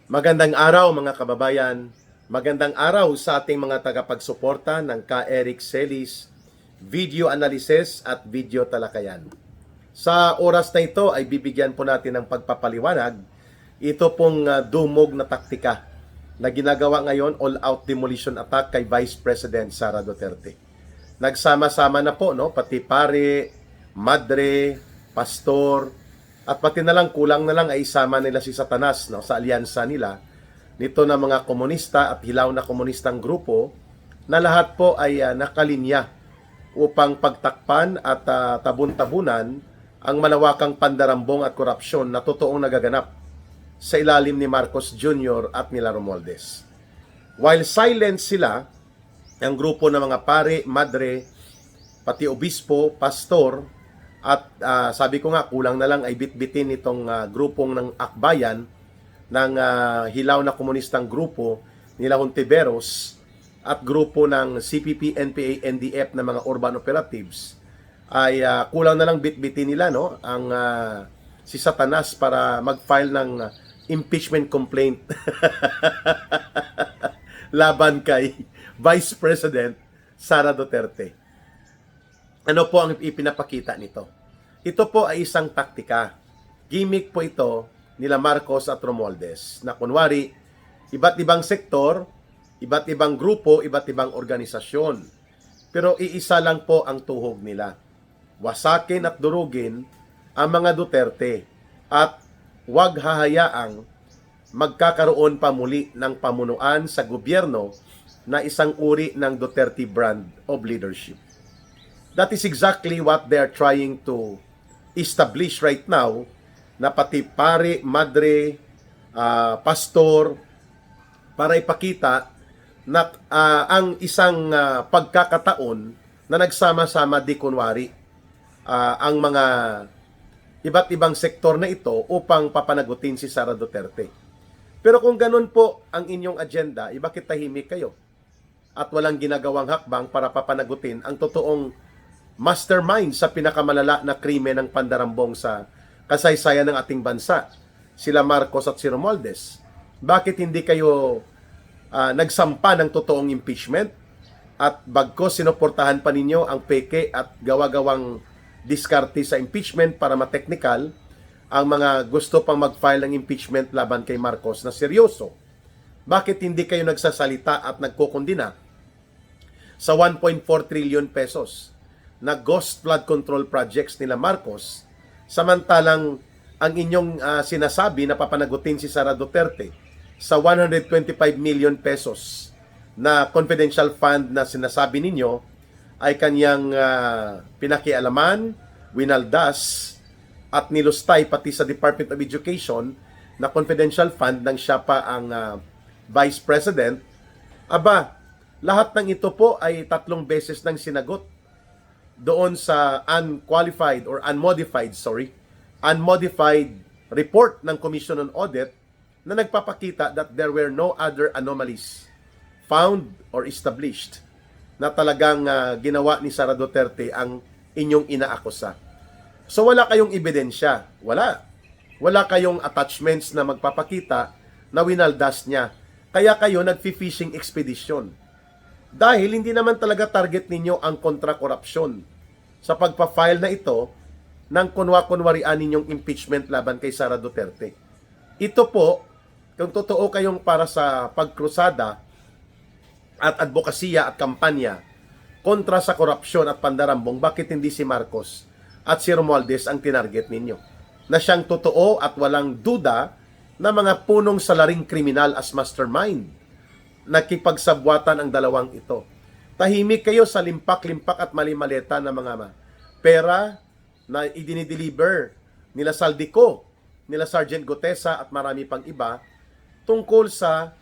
Magandang araw mga kababayan. Magandang araw sa ating mga tagapagsuporta ng Ka Eric Celis video analysis at video talakayan. Sa oras na ito ay bibigyan po natin ng pagpapaliwanag ito pong dumog na taktika na ginagawa ngayon all-out demolition attack kay Vice President Sara Duterte. Nagsama-sama na po pati pare, madre, pastor, at pati na lang, kulang na lang ay isama nila si Satanas sa alyansa nila nito na mga komunista at hilaw na komunistang grupo na lahat po ay nakalinya upang pagtakpan at tabun-tabunan ang malawakang pandarambong at korupsyon na totoong nagaganap sa ilalim ni Marcos Jr. at nila Romualdez. While silent sila, ang grupo ng mga pare, madre, pati obispo, pastor, at sabi ko nga, kulang na lang ay bitbitin itong grupong ng Akbayan ng hilaw na komunistang grupo nila Hontiveros at grupo ng CPP, NPA, NDF na mga urban operatives ay kulang na lang bitbitin nila ang si Satanas para mag-file ng impeachment complaint laban kay Vice President Sara Duterte. Ano po ang ipinapakita nito? Ito po ay isang taktika. Gimmick po ito nila Marcos at Romualdez na kunwari, iba't ibang sektor, iba't ibang grupo, iba't ibang organisasyon. Pero iisa lang po ang tuhog nila. Wasakin at durugin ang mga Duterte at huwag hahayaang magkakaroon pa muli ng pamunuan sa gobyerno na isang uri ng Duterte brand of leadership. That is exactly what they are trying to establish right now, na pati pare, madre, pastor, para ipakita na ang isang pagkakataon na nagsama-sama di kunwari ang mga iba't ibang sektor na ito upang papanagutin si Sara Duterte. Pero kung ganun po ang inyong agenda, bakit tahimik kayo? At walang ginagawang hakbang para papanagutin ang totoong mastermind sa pinakamalala na krimen ng pandarambong sa kasaysayan ng ating bansa, sila Marcos at si Romualdez. Bakit hindi kayo nagsampa ng totoong impeachment at bagkos sinuportahan pa ninyo ang peke at gawa-gawang diskarte sa impeachment para ma-technical ang mga gusto pang mag-file ng impeachment laban kay Marcos na seryoso? Bakit hindi kayo nagsasalita at nagkukundina sa 1.4 trillion pesos na ghost flood control projects nila Marcos, samantalang ang inyong sinasabi na papanagutin si Sara Duterte sa 125 million pesos na confidential fund na sinasabi ninyo ay kanyang pinakialaman, winaldas at nilustay pati sa Department of Education na confidential fund nang siya pa ang Vice President. Aba, lahat ng ito po ay 3 beses nang sinagot doon sa unmodified report ng Commission on Audit na nagpapakita that there were no other anomalies found or established na talagang ginawa ni Sara Duterte ang inyong inaakusa. So wala kayong ebidensya, wala kayong attachments na magpapakita na winaldas niya. Kaya kayo nagfi-fishing expedition. Dahil hindi naman talaga target ninyo ang kontra-korupsyon sa pagpa-file na ito ng kunwa-kunwarian ninyong impeachment laban kay Sara Duterte. Ito po, kung totoo kayong para sa pagkrusada at advokasya at kampanya kontra sa korupsyon at pandarambong, bakit hindi si Marcos at si Romualdez ang tinarget ninyo? Na siyang totoo at walang duda na mga punong salaring kriminal as mastermind. Nakipagsabwatan ang dalawang ito. Tahimik kayo sa limpak-limpak at mali-maleta na mga pera na idinideliver nila Saldico, nila Sergeant Gotesa at marami pang iba tungkol sa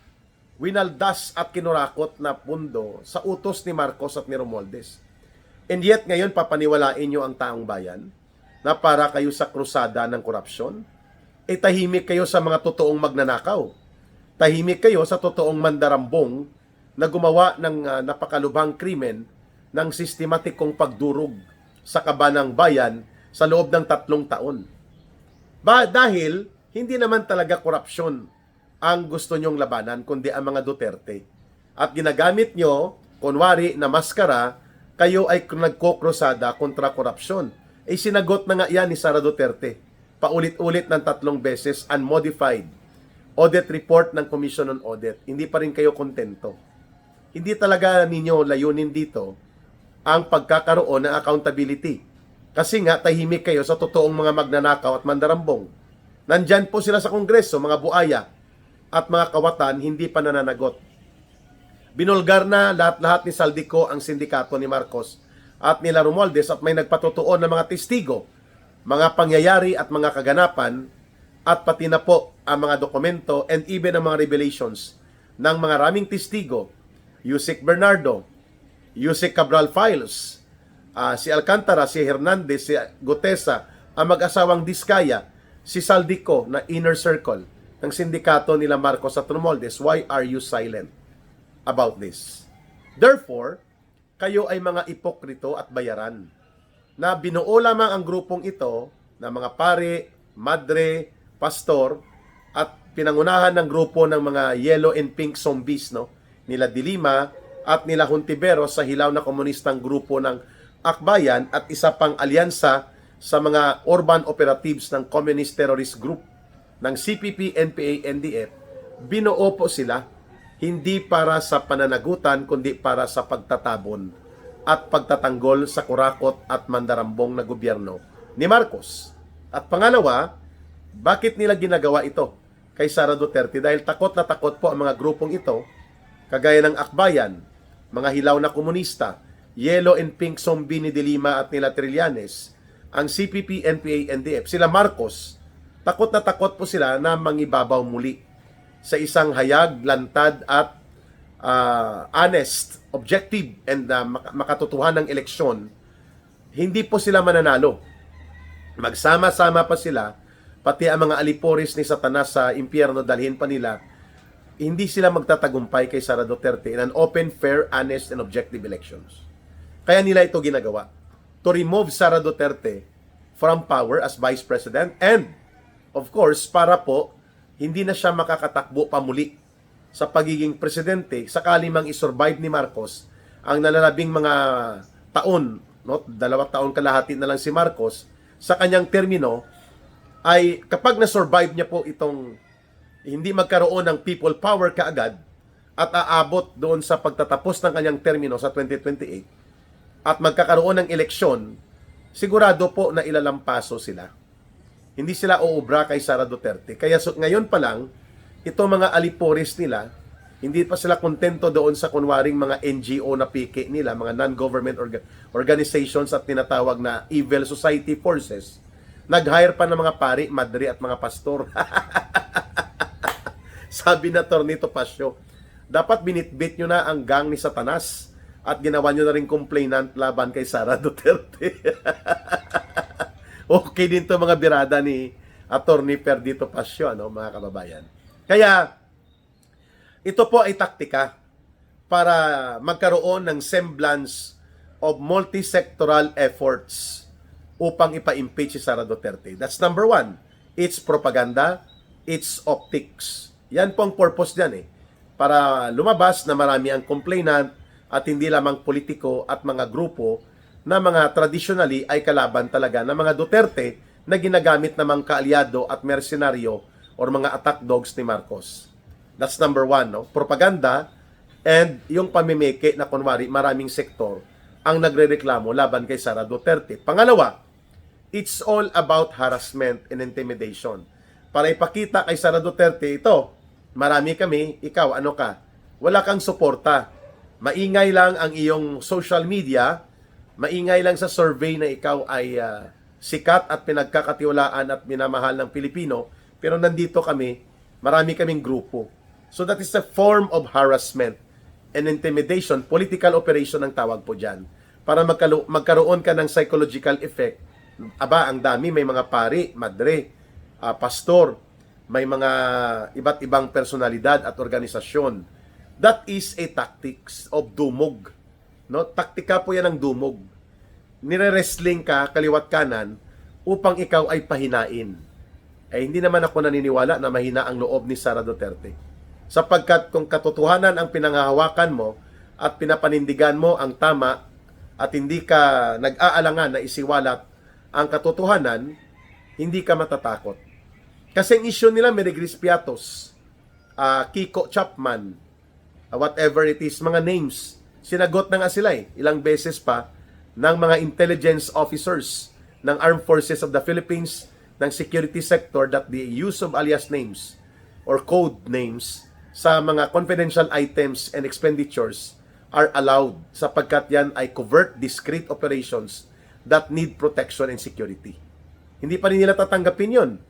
winaldas at kinurakot na pundo sa utos ni Marcos at ni Romualdez. And yet ngayon papaniwalain nyo ang taong bayan na para kayo sa krusada ng korupsyon? Tahimik kayo sa mga totoong magnanakaw. Tahimik kayo sa totoong mandarambong na gumawa ng napakalubhang krimen ng sistematikong pagdurog sa kabanang bayan sa loob ng 3 taon. Dahil hindi naman talaga korupsyon ang gusto nyong labanan, kundi ang mga Duterte. At ginagamit nyo, kunwari na maskara, kayo ay nagkokrosada kontra korupsyon. Sinagot na nga yan ni Sara Duterte. Paulit-ulit ng 3 beses, unmodified audit report ng Commission on Audit. Hindi pa rin kayo kontento. Hindi talaga ninyo layunin dito ang pagkakaroon ng accountability. Kasi nga, tahimik kayo sa totoong mga magnanakaw at mandarambong. Nandyan po sila sa Kongreso, mga buaya at mga kawatan, hindi pa nananagot. Binulgar na lahat-lahat ni Saldico ang sindikato ni Marcos at nila Romualdez at may nagpatutuon ng mga testigo, mga pangyayari at mga kaganapan at pati na po ang mga dokumento and even ang mga revelations ng mga raming testigo, Yusek Bernardo, Yusek Cabral Files, si Alcantara, si Hernandez, si Gutesa, ang mag-asawang Diskaya, si Saldico na inner circle ng sindikato nila Marcos at Romualdez. Why are you silent about this? Therefore, kayo ay mga ipokrito at bayaran na binuo lamang ang grupong ito na mga pare, madre, pastor at pinangunahan ng grupo ng mga yellow and pink zombies, no? Nila Dilima at nila Hontiveros sa hilaw na komunistang grupo ng Akbayan at isa pang alyansa sa mga urban operatives ng Communist Terrorist Group ng CPP, NPA, NDF. Binuo po sila hindi para sa pananagutan kundi para sa pagtatabon at pagtatanggol sa kurakot at mandarambong na gobyerno ni Marcos. At pangalawa, bakit nila ginagawa ito kay Sara Duterte? Dahil takot na takot po ang mga grupong ito, kagaya ng Akbayan, mga hilaw na komunista, yellow and pink zombie ni Dilima at nila Trillanes, ang CPP, NPA, NDF, sila Marcos, takot na takot po sila na mangibabaw muli sa isang hayag, lantad at honest, objective and makatotohanan ng eleksyon. Hindi po sila mananalo. Magsama-sama pa sila, pati ang mga aliporis ni Satanas sa impyerno, dalhin pa nila, hindi sila magtatagumpay kay Sara Duterte in an open, fair, honest, and objective elections. Kaya nila ito ginagawa. To remove Sara Duterte from power as Vice President and, of course, para po, hindi na siya makakatakbo pa muli sa pagiging presidente sakali mang isurvive ni Marcos ang nalalabing mga taon, no? 2 taon kalahati na lang si Marcos sa kanyang termino, ay kapag na-survive niya po itong hindi magkaroon ng people power kaagad at aabot doon sa pagtatapos ng kanyang termino sa 2028 at magkakaroon ng eleksyon, sigurado po na ilalampaso sila. Hindi sila uubra kay Sara Duterte. Kaya ngayon pa lang, itong mga aliporis nila, hindi pa sila kontento doon sa kunwaring mga NGO na piki nila, mga non-government organizations at tinatawag na evil society forces. Nag-hire pa ng mga pari, madre at mga pastor. Sabi na Tornito Pasio, dapat binitbit nyo na ang gang ni Satanas at ginawa nyo na rin complainant laban kay Sara Duterte. Okay din to mga birada ni Attorney Perdito Pasio, ano, mga kababayan. Kaya, ito po ay taktika para magkaroon ng semblance of multi-sectoral efforts upang ipa-impeach si Sara Duterte. That's number 1. It's propaganda, it's optics. Yan po ang purpose niyan para lumabas na marami ang complainant at hindi lamang politiko at mga grupo na mga traditionally ay kalaban talaga ng mga Duterte na ginagamit namang kaalyado at mercenaryo or mga attack dogs ni Marcos. That's number 1, no? Propaganda and yung pamimeke na kunwari maraming sektor ang nagrereklamo laban kay Sara Duterte. Pangalawa, it's all about harassment and intimidation. Para ipakita kay Sara Duterte, ito, marami kami, ikaw, ano ka? Wala kang suporta. Maingay lang ang iyong social media, maingay lang sa survey na ikaw ay sikat at pinagkakatiwalaan at minamahal ng Pilipino, pero nandito kami, marami kaming grupo. So that is a form of harassment and intimidation, political operation ang tawag po dyan. Para magkaroon ka ng psychological effect. Aba, ang dami, may mga pari, madre, pastor, may mga iba't ibang personalidad at organisasyon. That is a tactics of dumog. No? Taktika po yan ng dumog. Nire-wrestling ka kaliwat kanan upang ikaw ay pahinain. hindi naman ako naniniwala na mahina ang loob ni Sara Duterte. Sapagkat kung katotohanan ang pinanghahawakan mo at pinapanindigan mo ang tama at hindi ka nag-aalangan na isiwalat ang katotohanan, hindi ka matatakot. Kasi ang issue nila, Merigris Piatos, Kiko Chapman, whatever it is, mga names, sinagot na nga sila ilang beses pa ng mga intelligence officers ng Armed Forces of the Philippines, ng security sector, that the use of alias names or code names sa mga confidential items and expenditures are allowed sapagkat yan ay covert, discreet operations that need protection and security. Hindi pa rin nila tatanggapin yun.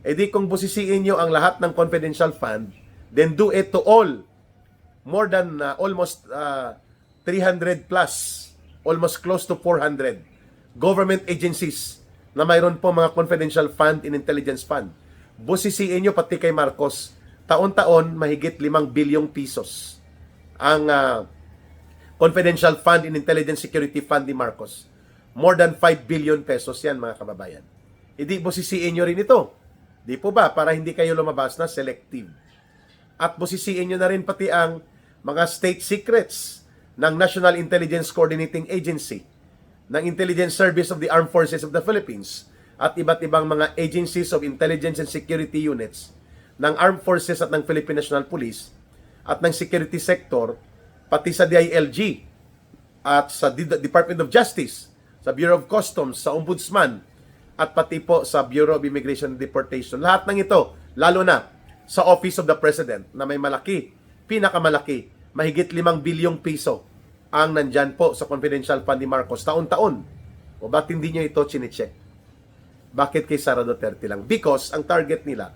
E di kung busisiin nyo ang lahat ng confidential fund, then do it to all. More than almost 300 plus, almost close to 400 government agencies na mayroon po mga confidential fund and intelligence fund. Busisiin nyo pati kay Marcos, taon-taon mahigit 5 bilyong pesos ang confidential fund and intelligence security fund ni Marcos. More than 5 billion pesos yan, mga kababayan. Hindi busisiin nyo rin ito. Di po ba? Para hindi kayo lumabas na selective. At busisiin nyo na rin pati ang mga state secrets ng National Intelligence Coordinating Agency, ng Intelligence Service of the Armed Forces of the Philippines, at iba't ibang mga agencies of intelligence and security units ng Armed Forces at ng Philippine National Police at ng security sector, pati sa DILG at sa Department of Justice, sa Bureau of Customs, sa Ombudsman, at pati po sa Bureau of Immigration and Deportation. Lahat ng ito, lalo na sa Office of the President na may malaki, pinakamalaki, mahigit 5 bilyong piso ang nandyan po sa confidential fund ni Marcos taon-taon. O ba't hindi nyo ito chinecheck? Bakit kay Sara Duterte lang? Because ang target nila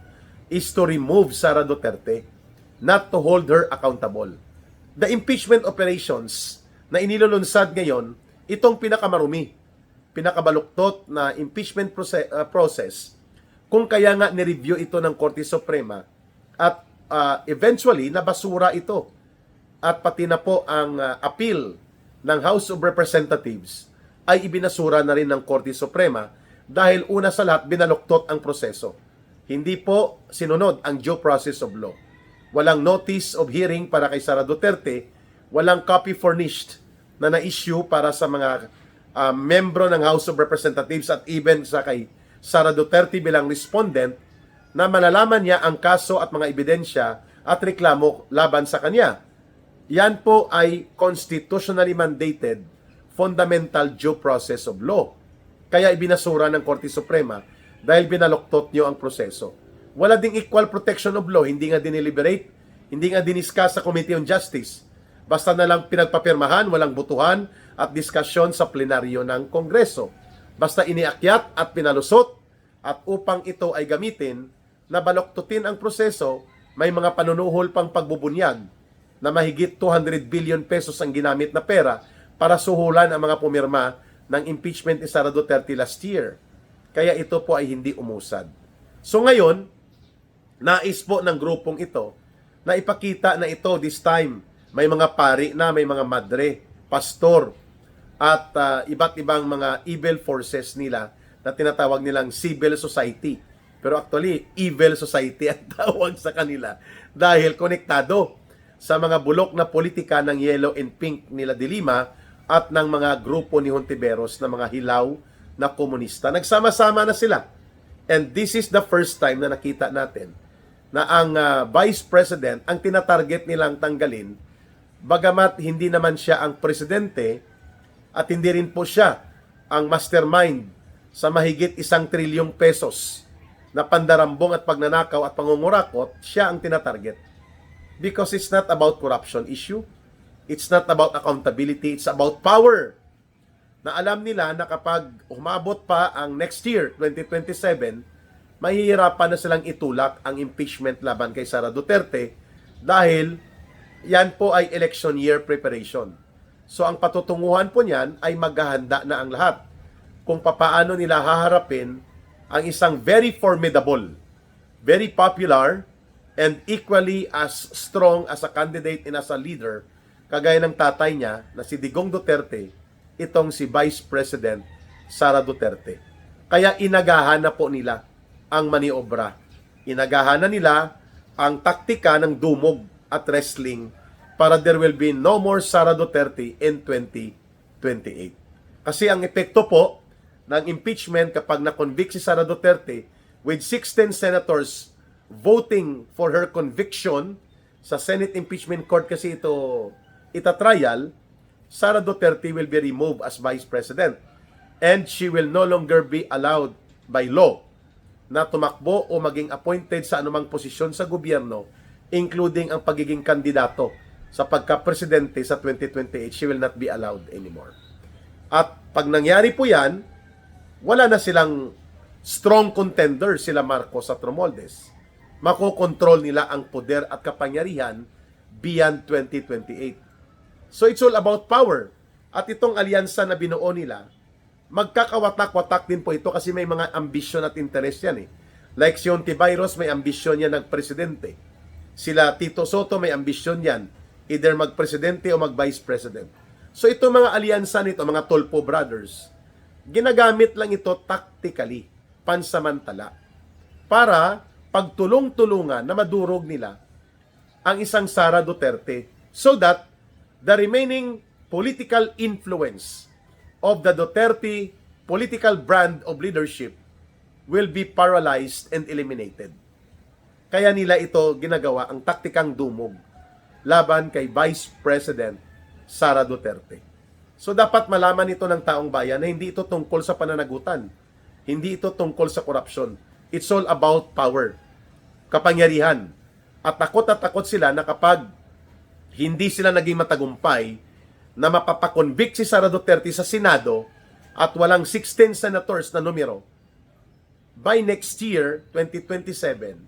is to remove Sara Duterte, not to hold her accountable. The impeachment operations na inilulunsad ngayon, itong pinakamarumi, pinakabaluktot na impeachment process, kung kaya nga nireview ito ng Korte Suprema at eventually nabasura ito. At pati na po ang appeal ng House of Representatives ay ibinasura na rin ng Korte Suprema dahil una sa lahat binaluktot ang proseso. Hindi po sinunod ang due process of law. Walang notice of hearing para kay Sara Duterte, walang copy furnished na na-issue para sa mga membro ng House of Representatives at even sa kay Sara Duterte bilang respondent na malalaman niya ang kaso at mga ebidensya at reklamo laban sa kanya. Yan po ay constitutionally mandated fundamental due process of law. Kaya ibinasura ng Korte Suprema dahil binaluktot nyo ang proseso. Wala ding equal protection of law, hindi nga dineliberate, hindi nga diniscuss sa Committee on Justice. Basta na lang pinagpapirmahan, walang butuhan at diskusyon sa plenaryo ng Kongreso. Basta iniakyat at pinalusot at upang ito ay gamitin na baluktutin ang proseso, may mga panunuhol pang pagbubunyag na mahigit 200 billion pesos ang ginamit na pera para suhulan ang mga pumirma ng impeachment ni Sara Duterte last year. Kaya ito po ay hindi umusad. So ngayon, nais po ng grupong ito na ipakita na ito this time may mga pari na, may mga madre, pastor, at iba't ibang mga evil forces nila na tinatawag nilang civil society. Pero actually, evil society ang tawag sa kanila dahil konektado sa mga bulok na politika ng yellow and pink nila Dilima at ng mga grupo ni Hontiveros na mga hilaw na komunista. Nagsama-sama na sila. And this is the first time na nakita natin na ang Vice President ang tinatarget nilang tanggalin, bagamat hindi naman siya ang presidente at hindi rin po siya ang mastermind sa mahigit 1 trilyong pesos na pandarambong at pagnanakaw at pangungurakot, siya ang tinatarget. Because it's not about corruption issue. It's not about accountability. It's about power. Na alam nila na kapag umabot pa ang next year, 2027, mahihirapan na silang itulak ang impeachment laban kay Sara Duterte dahil yan po ay election year preparation. So ang patutunguhan po niyan ay maghahanda na ang lahat kung papaano nila haharapin ang isang very formidable, very popular, and equally as strong as a candidate and as a leader, kagaya ng tatay niya na si Digong Duterte, itong si Vice President Sara Duterte. Kaya inagahan na po nila ang maniobra. Inagahan na nila ang taktika ng dumog at wrestling para there will be no more Sara Duterte in 2028. Kasi ang epekto po ng impeachment kapag na-convict si Sara Duterte with 16 senators voting for her conviction sa Senate Impeachment Court kasi ito itatrial, Sara Duterte will be removed as Vice President and she will no longer be allowed by law na tumakbo o maging appointed sa anumang posisyon sa gobyerno, including ang pagiging kandidato sa pagka-presidente sa 2028. She will not be allowed anymore. At pag nangyari po yan, wala na silang strong contender sila Marcos at Romualdez. Makokontrol nila ang poder at kapangyarihan beyond 2028. So it's all about power. At itong alyansa na binuo nila, magkakawatak-watak din po ito kasi may mga ambisyon at interest yan eh. Like si Ontiveros, may ambisyon yan nagpresidente. Sila Tito Soto, may ambisyon yan. Either magpresidente o mag-vice president. So ito mga alyansa nito, mga Tolpo brothers, ginagamit lang ito tactically, pansamantala, para pagtulong-tulungan na madurog nila ang isang Sara Duterte so that the remaining political influence of the Duterte political brand of leadership will be paralyzed and eliminated. Kaya nila ito ginagawa ang taktikang dumog laban kay Vice President Sara Duterte. So dapat malaman ito ng taong bayan na hindi ito tungkol sa pananagutan. Hindi ito tungkol sa korupsyon. It's all about power, kapangyarihan. At takot sila na kapag hindi sila naging matagumpay na mapapakonvict si Sara Duterte sa Senado at walang 16 senators na numero, by next year, 2027,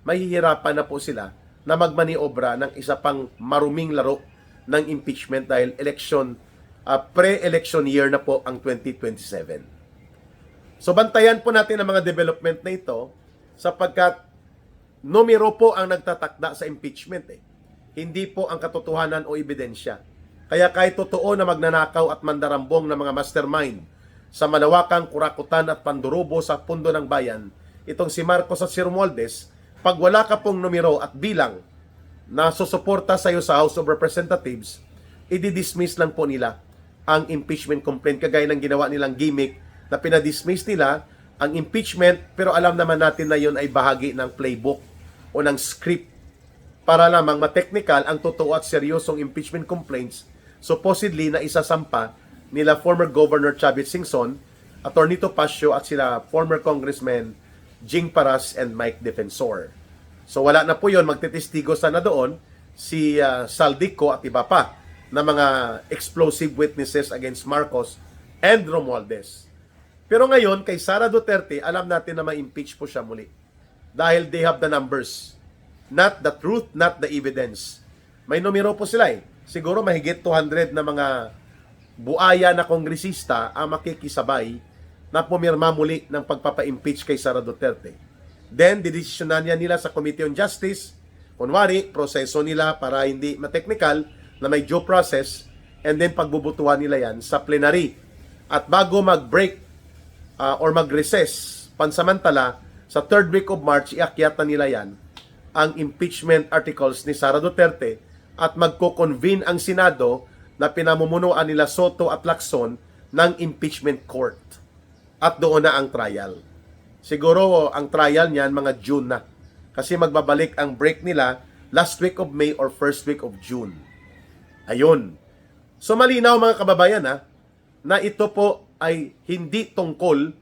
mahihirapan na po sila na magmaniobra ng isa pang maruming laro ng impeachment dahil pre-election year na po ang 2027. So bantayan po natin ang mga development na ito sapagkat numero po ang nagtatakda sa impeachment eh. Hindi po ang katotohanan o ebidensya. Kaya kahit totoo na magnanakaw at mandarambong ng mga mastermind sa malawakang kurakutan at pandurubo sa pundo ng bayan, itong si Marcos at si Romualdez, pag wala ka pong numero at bilang na susuporta sa iyo sa House of Representatives, i-dismiss lang po nila ang impeachment complaint kagaya ng ginawa nilang gimmick na pinadismiss nila ang impeachment pero alam naman natin na yon ay bahagi ng playbook o ng script para lamang ma-technical ang totoo at seryosong impeachment complaints supposedly na isasampa nila former Governor Chavit Singson, Atty. Topacio at sila former Congressman Jing Paras and Mike Defensor. So wala na po yon, magtitestigo sana doon si Saldico at iba pa na mga explosive witnesses against Marcos and Romualdez. Pero ngayon, kay Sara Duterte, alam natin na ma-impeach po siya muli. Dahil they have the numbers. Not the truth, not the evidence. May numero po sila eh. Siguro mahigit 200 na mga buaya na kongresista ang makikisabay na pumirma muli ng pagpapa-impeach kay Sara Duterte. Then, didesisyonan nila sa Committee on Justice. Kunwari, proseso nila para hindi ma-technical na may due process and then pagbubutuhan nila yan sa plenary. At bago mag-break or mag-recess pansamantala, sa 3rd week of March, iakyat na nila yan ang impeachment articles ni Sara Duterte at magko-convene ang Senado na pinamumunuan nila Soto at Lacson ng impeachment court. At doon na ang trial. Siguro ang trial niyan mga June na. Kasi magbabalik ang break nila last week of May or first week of June. Ayun. So malinaw mga kababayan na ito po ay hindi tungkol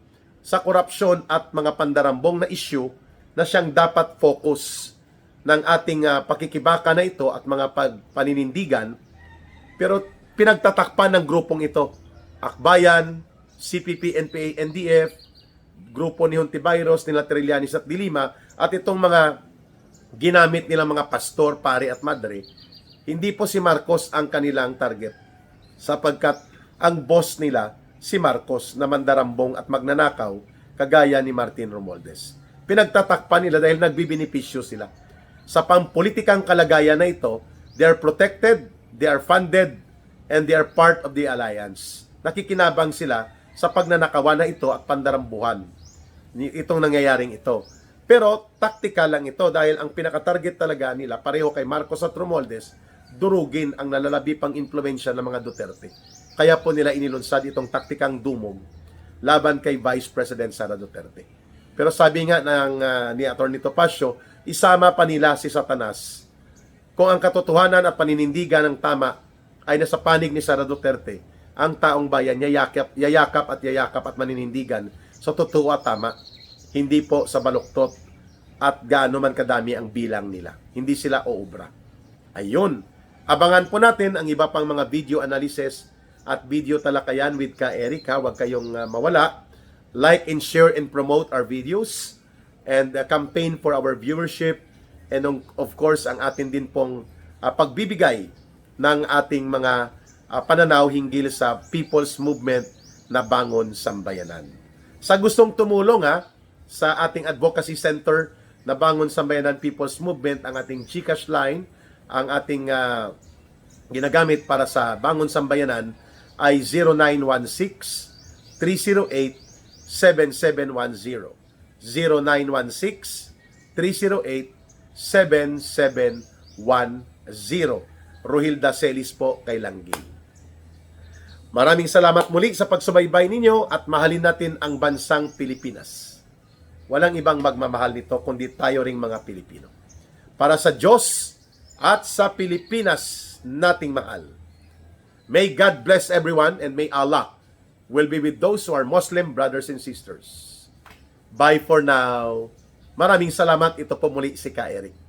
sa korupsyon at mga pandarambong na issue na siyang dapat focus ng ating pakikibaka na ito at mga paninindigan. Pero pinagtatakpan ng grupong ito. Akbayan, CPP, NPA, NDF, grupo ni Hontiveros, nila Trillanes at Dilima, at itong mga ginamit nilang mga pastor, pare at madre, hindi po si Marcos ang kanilang target. Sapagkat ang boss nila, si Marcos, na mandarambong at magnanakaw, kagaya ni Martin Romualdez. Pinagtatakpan nila dahil nagbibinipisyo sila. Sa pampolitikang kalagayan na ito, they are protected, they are funded, and they are part of the alliance. Nakikinabang sila sa pagnanakawan na ito at pandarambuhan. itong nangyayaring ito. Pero taktika lang ito dahil ang pinaka-target talaga nila, pareho kay Marcos at Romualdez, durugin ang nalalabi pang impluwensya ng mga Duterte. Kaya po nila inilunsad itong taktikang dumog laban kay Vice President Sara Duterte. Pero sabi nga ni Atty. Topacio, isama pa nila si Satanas. Kung ang katotohanan at paninindigan ng tama ay nasa panig ni Sara Duterte, ang taong bayan yayakap at maninindigan sa totoo at tama. Hindi po sa baluktot at gaano man kadami ang bilang nila. Hindi sila oobra. Ayun. Abangan po natin ang iba pang mga video analysis at video talakayan with Ka Eric. Huwag kayong mawala. Like and share and promote our videos and campaign for our viewership and of course ang atin din pong pagbibigay ng ating mga pananaw hinggil sa People's Movement na Bangon Sambayanan. Sa gustong tumulong sa ating advocacy center na Bangon Sambayanan People's Movement, ang ating GCash line, ang ating ginagamit para sa Bangon Sambayanan ay 0916-308-7710. 0916-308-7710. Rohilda Celis po kay Langgil. Maraming salamat muli sa pagsubaybay ninyo at mahalin natin ang bansang Pilipinas. Walang ibang magmamahal nito kundi tayo ring mga Pilipino. Para sa Diyos at sa Pilipinas nating mahal. May God bless everyone and may Allah will be with those who are Muslim brothers and sisters. Bye for now. Maraming salamat. Ito po muli si Ka Eric.